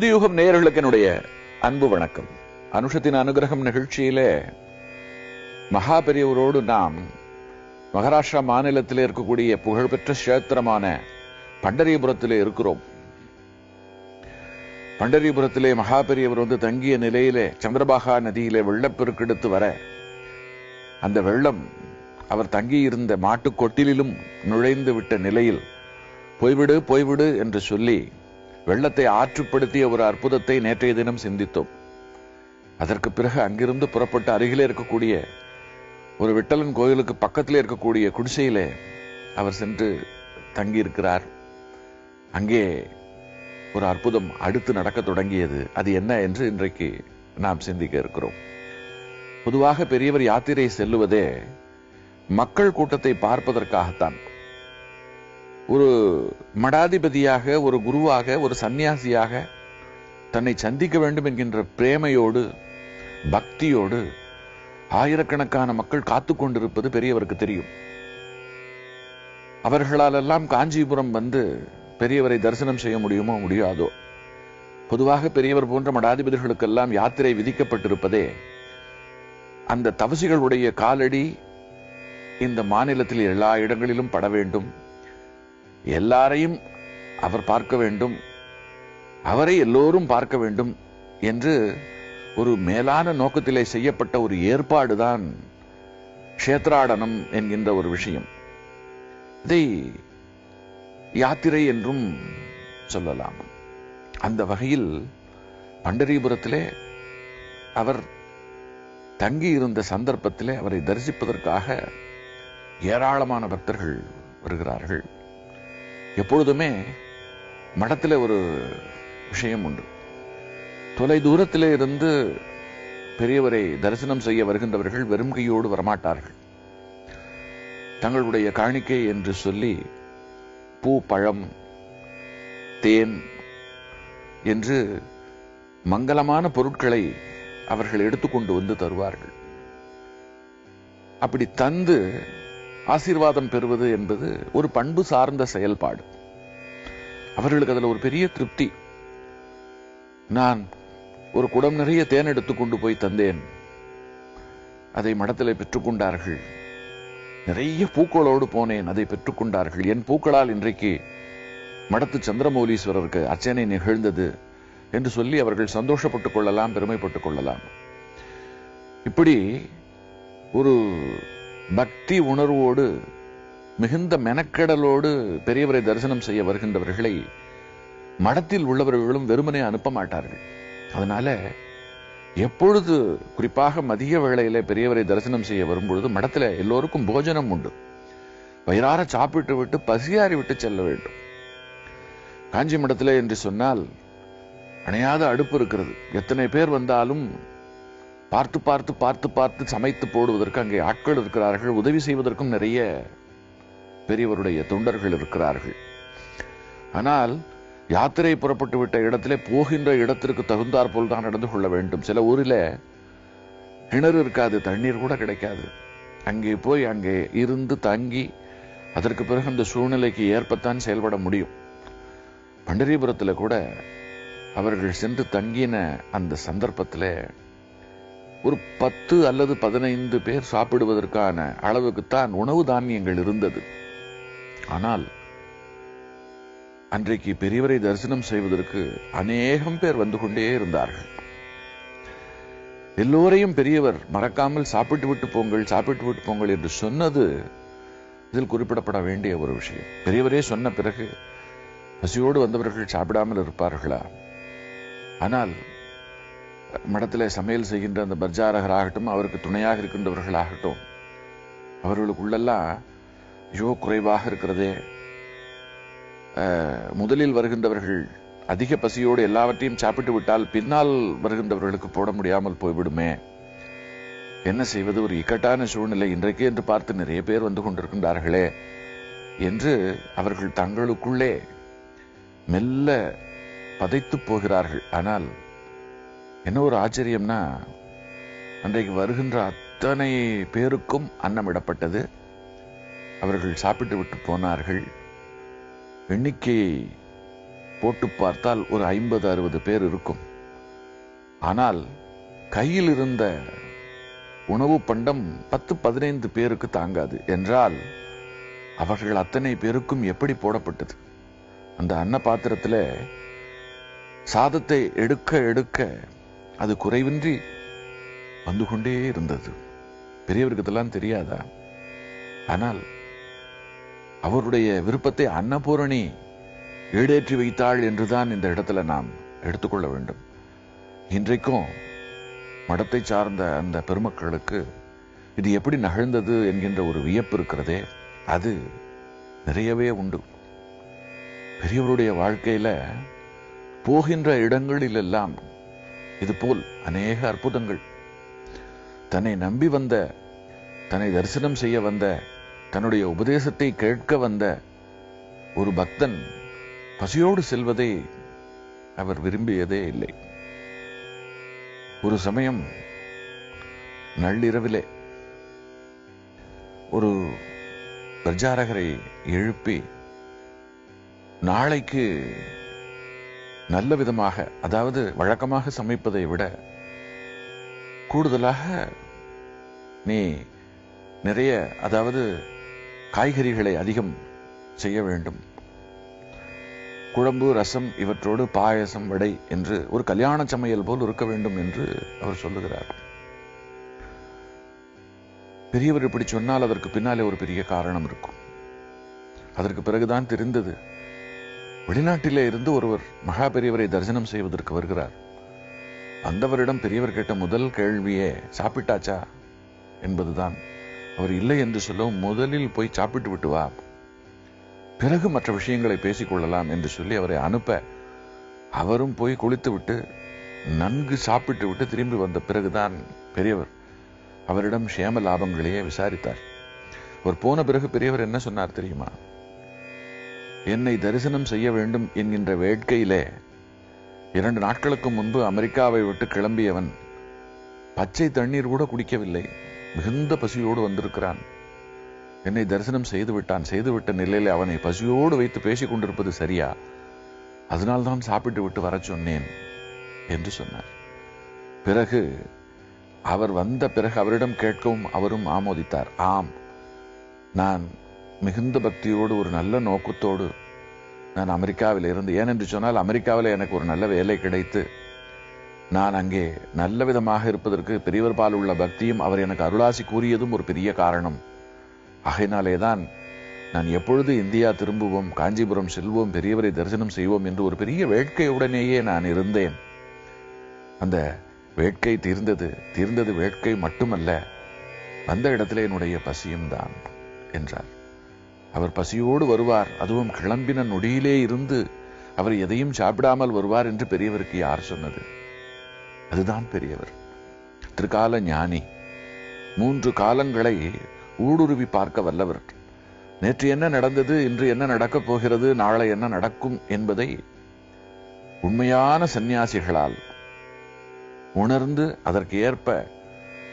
புதியுகம் நேயர்களுக்கு என்னுடைய அன்பு வணக்கம். அனுஷத்தின் அனுகிரகம் நிகழ்ச்சியிலே மகா பெரியவரோடு நாம் மகாராஷ்டிரா மாநிலத்திலே இருக்கக்கூடிய புகழ்பெற்ற கஷேத்திரமான பண்டரிபுரத்திலே இருக்கிறோம். பண்டரிபுரத்திலே மகா பெரியவர் தங்கிய நிலையிலே சந்திரபாகா நதியிலே வெள்ளப்பெருக்கெடுத்து வர அந்த வெள்ளம் அவர் தங்கியிருந்த மாட்டுக் கொட்டிலும் நுழைந்து விட்ட நிலையில் போய்விடு போய்விடு என்று சொல்லி வெள்ளத்தை ஆற்றுப்படுத்திய ஒரு அற்புதத்தை நேற்றைய தினம் சிந்தித்தோம். அதற்கு பிறகு அங்கிருந்து புறப்பட்டு அருகிலே இருக்கக்கூடிய ஒரு விட்டலன் கோயிலுக்கு பக்கத்திலே இருக்கக்கூடிய குடிசையிலே அவர் சென்று தங்கியிருக்கிறார். அங்கே ஒரு அற்புதம் அடுத்து நடக்க தொடங்கியது. அது என்ன என்று இன்றைக்கு நாம் சிந்திக்க இருக்கிறோம். பொதுவாக பெரியவர் யாத்திரை செல்லுவதே மக்கள் கூட்டத்தை பார்ப்பதற்காகத்தான். ஒரு மடாதிபதியாக, ஒரு குருவாக, ஒரு சன்னியாசியாக தன்னை சந்திக்க வேண்டும் என்கின்ற பிரேமையோடு, பக்தியோடு ஆயிரக்கணக்கான மக்கள் காத்து கொண்டிருப்பது பெரியவருக்கு தெரியும். அவர்களாலெல்லாம் காஞ்சிபுரம் வந்து பெரியவரை தரிசனம் செய்ய முடியுமோ முடியாதோ. பொதுவாக பெரியவர் போன்ற மடாதிபதிகளுக்கெல்லாம் யாத்திரை விதிக்கப்பட்டிருப்பதே அந்த தவசிகளுடைய காலடி இந்த மாநிலத்தில் எல்லா இடங்களிலும் பட வேண்டும், எல்லாரையும் அவர் பார்க்க வேண்டும், அவரை எல்லோரும் பார்க்க வேண்டும் என்று ஒரு மேலான நோக்கத்திலே செய்யப்பட்ட ஒரு ஏற்பாடுதான் க்ஷேத்ராடனம் என்கின்ற ஒரு விஷயம். இதை யாத்திரை என்றும் சொல்லலாம். அந்த வகையில் பண்டரிபுரத்திலே அவர் தங்கியிருந்த சந்தர்ப்பத்திலே அவரை தரிசிப்பதற்காக ஏராளமான பக்தர்கள் வருகிறார்கள். எப்பொழுதுமே மடத்திலே ஒரு விஷயம் உண்டு. தொலை தூரத்திலே இருந்து பெரியவரை தரிசனம் செய்ய வருகின்றவர்கள் வெறும் கையோடு வரமாட்டார்கள். தங்களுடைய காணிக்கை என்று சொல்லி பூ, பழம், தேன் என்று மங்களமான பொருட்களை அவர்கள் எடுத்துக்கொண்டு வந்து தருவார்கள். அப்படி தந்து ஆசீர்வாதம் பெறுவது என்பது ஒரு பண்பு சார்ந்த செயல்பாடு. அவர்களுக்கு அதில் ஒரு பெரிய திருப்தி. நான் ஒரு குடம் நிறைய தேன் எடுத்துக்கொண்டு போய் தந்தேன், அதை மடத்திலே பெற்றுக்கொண்டார்கள். நிறைய பூக்களோடு போனேன், அதை பெற்றுக்கொண்டார்கள். என் பூக்களால் இன்றைக்கு மடத்து சந்திரமௌலீஸ்வரருக்கு அர்ச்சனை நிகழ்ந்தது என்று சொல்லி அவர்கள் சந்தோஷப்பட்டுக் கொள்ளலாம், பெருமைப்பட்டுக் கொள்ளலாம். இப்படி ஒரு பக்தி உணர்வோடு, மிகுந்த மெனக்கடலோடு பெரியவரை தரிசனம் செய்ய வருகின்றவர்களை மடத்தில் உள்ளவர்களும் வெறுமனே அனுப்ப மாட்டார்கள். அதனால எப்பொழுது, குறிப்பாக மதிய வேளையிலே பெரியவரை தரிசனம் செய்ய வரும்பொழுது மடத்தில் எல்லோருக்கும் போஜனம் உண்டு. வயிறார சாப்பிட்டு விட்டு பசியாறி விட்டு செல்ல வேண்டும். காஞ்சி மடத்திலே என்று சொன்னால் அணையாத அடுப்பு இருக்கிறது. எத்தனை பேர் வந்தாலும் பார்த்து பார்த்து பார்த்து பார்த்து சமைத்து போடுவதற்கு அங்கே ஆட்கள் இருக்கிறார்கள். உதவி செய்வதற்கும் நிறைய பெரியவருடைய தொண்டர்கள் இருக்கிறார்கள். ஆனால் யாத்திரை புறப்பட்டு விட்ட இடத்திலே போகின்ற இடத்திற்கு தகுந்தாற் போல் தான் நடந்து கொள்ள வேண்டும். சில ஊரில் கிணறு இருக்காது, தண்ணீர் கூட கிடைக்காது. அங்கே போய் அங்கே இருந்து தங்கி அதற்கு பிறகு அந்த சூழ்நிலைக்கு ஏற்பத்தான் செயல்பட முடியும். பண்டரிபுரத்தில் கூட அவர்கள் சென்று தங்கின அந்த சந்தர்ப்பத்தில் ஒரு 10 அல்லது 15 பேர் சாப்பிடுவதற்கான அளவுக்குத்தான் உணவு தானியங்கள் இருந்தது. ஆனால் அன்றைக்கு பெரியவரை தரிசனம் செய்வதற்கு அநேகம் பேர் வந்து கொண்டே இருந்தார்கள். எல்லோரையும் பெரியவர் மறக்காமல் சாப்பிட்டு விட்டு போங்கள், சாப்பிட்டு விட்டு போங்கள் என்று சொன்னது இதில் குறிப்பிடப்பட வேண்டிய ஒரு விஷயம். பெரியவரே சொன்ன பிறகு பசியோடு வந்தவர்கள் சாப்பிடாமல் இருப்பார்களா? ஆனால் மடத்தில் சமையல் செய்கின்ற அந்த பர்ஜாரகராகட்டும், அவருக்கு துணையாக இருக்கின்றவர்களாகட்டும், அவர்களுக்குள்ளெல்லாம் ஐயோ குறைவாக இருக்கிறதே, முதலில் வருகின்றவர்கள் அதிக பசியோடு எல்லாவற்றையும் சாப்பிட்டு விட்டால் பின்னால் வருகின்றவர்களுக்கு போட முடியாமல் போய்விடுமே, என்ன செய்வது, ஒரு இக்கட்டான சூழ்நிலை இன்றைக்கு என்று பார்த்து நிறைய பேர் வந்து கொண்டிருக்கின்றார்களே என்று அவர்கள் தங்களுக்குள்ளே மெல்ல பதைத்து போகிறார்கள். ஆனால் என்ன ஒரு ஆச்சரியம்னா, அன்றைக்கு வருகின்ற அத்தனை பேருக்கும் அன்னமிடப்பட்டது. அவர்கள் சாப்பிட்டு விட்டு போனார்கள். எண்ணிக்கையை போட்டு பார்த்தால் ஒரு 50-60 பேர் இருக்கும். ஆனால் கையில் இருந்த உணவு பண்டம் 10-15 பேருக்கு தாங்காது என்றால் அவர்கள் அத்தனை பேருக்கும் எப்படி போடப்பட்டது? அந்த அன்ன பாத்திரத்துல சாதத்தை எடுக்க எடுக்க அது குறைவின்றி வந்து கொண்டே இருந்தது. பெரியவருக்கு இதெல்லாம் தெரியாதா? ஆனால் அவருடைய விருப்பத்தை அன்னபூரணி ஈடேற்றி வைத்தாள் என்றுதான் இந்த இடத்துல நாம் எடுத்துக்கொள்ள வேண்டும். இன்றைக்கும் மடத்தை சார்ந்த அந்த பெருமக்களுக்கு இது எப்படி நகழ்ந்தது என்கின்ற ஒரு வியப்பு இருக்கிறதே, அது நிறையவே உண்டு. பெரியவருடைய வாழ்க்கையில போகின்ற இடங்களிலெல்லாம் இது போல் அநேக அற்புதங்கள். தன்னை நம்பி வந்த, தன்னை தரிசனம் செய்ய வந்த, தன்னுடைய உபதேசத்தை கேட்க வந்த ஒரு பக்தன் பசியோடு செல்வதை அவர் விரும்பியதே இல்லை. ஒரு சமயம் நள்ளிரவிலே ஒரு பிரச்சாரகரை எழுப்பி நாளைக்கு நல்ல விதமாக, அதாவது வழக்கமாக சமைப்பதை விட கூடுதலாக நீ நிறைய, அதாவது காய்கறிகளை அதிகம் செய்ய வேண்டும், குழம்பு ரசம் இவற்றோடு பாயசம் வடை என்று ஒரு கல்யாண சமையல் போல் இருக்க வேண்டும் என்று அவர் சொல்லுகிறார். பெரியவர் இப்படி சொன்னால் அதற்கு பின்னாலே ஒரு பெரிய காரணம் இருக்கும். அதற்கு பிறகுதான் தெரிந்தது, வெளிநாட்டிலே இருந்து ஒருவர் மகா பெரியவரை தரிசனம் செய்வதற்கு வருகிறார். அந்தவரிடம் பெரியவர் கேட்ட முதல் கேள்வியே சாப்பிட்டாச்சா என்பதுதான். அவர் இல்லை என்று சொல்லவும், முதலில் போய் சாப்பிட்டு விட்டு வா, பிறகு மற்ற விஷயங்களை பேசிக் கொள்ளலாம் என்று சொல்லி அவரை அனுப்ப, அவரும் போய் குளித்து விட்டு நன்கு சாப்பிட்டு விட்டு திரும்பி வந்த பிறகுதான் பெரியவர் அவரிடம் சேம லாபங்களையே விசாரித்தார். அவர் போன பிறகு பெரியவர் என்ன சொன்னார் தெரியுமா? என்னை தரிசனம் செய்ய வேண்டும் என்கின்ற வேட்கையிலே 2 நாட்களுக்கு முன்பு அமெரிக்காவை விட்டு கிளம்பியவன் பச்சை தண்ணீர் கூட குடிக்கவில்லை, மிகுந்த பசியோடு வந்திருக்கிறான். என்னை தரிசனம் செய்து விட்டான். செய்துவிட்ட நிலையில் அவனை பசியோடு வைத்து பேசிக் கொண்டிருப்பது சரியா? அதனால்தான் சாப்பிட்டு விட்டு வர சொன்னேன் என்று சொன்னார். பிறகு அவர் வந்த பிறகு அவரிடம் கேட்கவும் அவரும் ஆமோதித்தார். ஆம், நான் மிகுந்த பக்தியோடு ஒரு நல்ல நோக்கத்தோடு நான் அமெரிக்காவில் இருந்து, ஏனென்று சொன்னால் அமெரிக்காவில் எனக்கு ஒரு நல்ல வேலை கிடைத்து நான் அங்கே நல்ல விதமாக இருப்பதற்கு பெரியவர் பால் உள்ள பக்தியும் அவர் எனக்கு அருளாசி கூறியதும் ஒரு பெரிய காரணம். ஆகையினாலேதான் நான் எப்பொழுது இந்தியா திரும்புவோம், காஞ்சிபுரம் செல்வோம், பெரியவரை தரிசனம் செய்வோம் என்று ஒரு பெரிய வேட்கையுடனேயே நான் இருந்தேன். அந்த வேட்கை தீர்ந்தது. தீர்ந்தது வேட்கை மட்டுமல்ல, அந்த இடத்துல என்னுடைய பசியும் தான் என்றார். அவர் பசியோடு வருவார், அதுவும் கிளம்பின நொடியிலே இருந்து அவர் எதையும் சாப்பிடாமல் வருவார் என்று பெரியவருக்கு யார் சொன்னது? அதுதான் பெரியவர். திருக்கால ஞானி. 3 காலங்களை ஊடுருவி பார்க்க வல்லவர். நேற்று என்ன நடந்தது, இன்று என்ன நடக்கப் போகிறது, நாளை என்ன நடக்கும் என்பதை உண்மையான சந்நியாசிகளால் உணர்ந்து அதற்கு ஏற்ப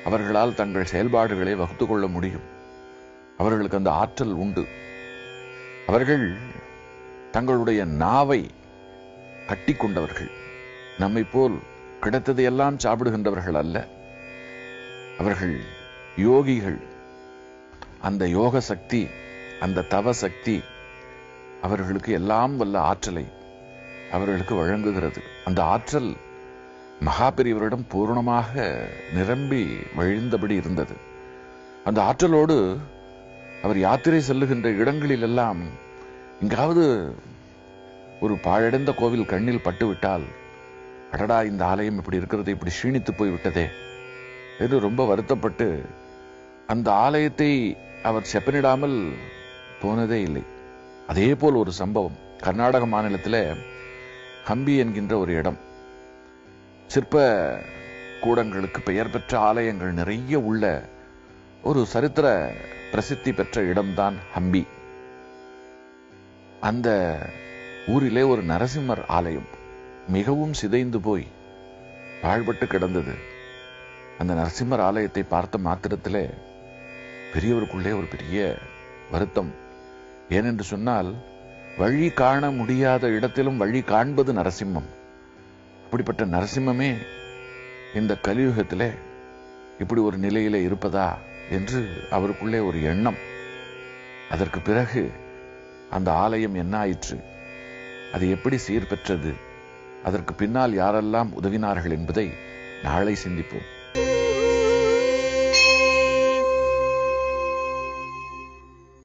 அவர்களால் தங்கள் செயல்பாடுகளை வகுத்துக் கொள்ள முடியும். அவர்களுக்கு அந்த ஆற்றல் உண்டு. அவர்கள் தங்களுடைய நாவை கட்டி கொண்டவர்கள். நம்மை போல் கிடைத்ததையெல்லாம் சாப்பிடுகின்றவர்கள் அல்ல. அவர்கள் யோகிகள். அந்த யோக சக்தி, அந்த தவ சக்தி அவர்களுக்கு எல்லாம் வல்ல ஆற்றலை அவர்களுக்கு வழங்குகிறது. அந்த ஆற்றல் மகா பெரியவரிடம் பூர்ணமாக நிரம்பி வழிந்தபடி இருந்தது. அந்த ஆற்றலோடு அவர் யாத்திரை செல்லுகின்ற இடங்களில் எல்லாம் எங்காவது ஒரு பாழடைந்த கோவில் கண்ணில் பட்டுவிட்டால், அடடா இந்த ஆலயம் இப்படி இருக்கிறது, இப்படி க்ஷீணித்து போய்விட்டதே என்று ரொம்ப வருத்தப்பட்டு அந்த ஆலயத்தை அவர் செப்பனிடாமல் போனதே இல்லை. அதே போல் ஒரு சம்பவம் கர்நாடக மாநிலத்தில் ஹம்பி என்கின்ற ஒரு இடம். சிற்ப கூடங்களுக்கு பெயர் பெற்ற ஆலயங்கள் நிறைய உள்ள ஒரு சரித்திர பிரசித்தி பெற்ற இடம்தான் ஹம்பி. அந்த ஊரிலே ஒரு நரசிம்மர் ஆலயம் மிகவும் சிதைந்து போய் பாழ்பட்டு கிடந்தது. அந்த நரசிம்மர் ஆலயத்தை பார்த்த மாத்திரத்திலே பெரியவருக்குள்ளே ஒரு பெரிய வருத்தம். ஏனென்று சொன்னால் வழி காண முடியாத இடத்திலும் வழி காண்பது நரசிம்மம். அப்படிப்பட்ட நரசிம்மமே இந்த கலியுகத்திலே இப்படி ஒரு நிலையிலே இருப்பதா என்று அவருக்குள்ளே ஒரு எண்ணம். அதற்கு பிறகு அந்த ஆலயம் என்ன ஆயிற்று, அது எப்படி சீர் பெற்றது, அதற்கு பின்னால் யாரெல்லாம் உதவினார்கள் என்பதை நாளை சிந்திப்போம்.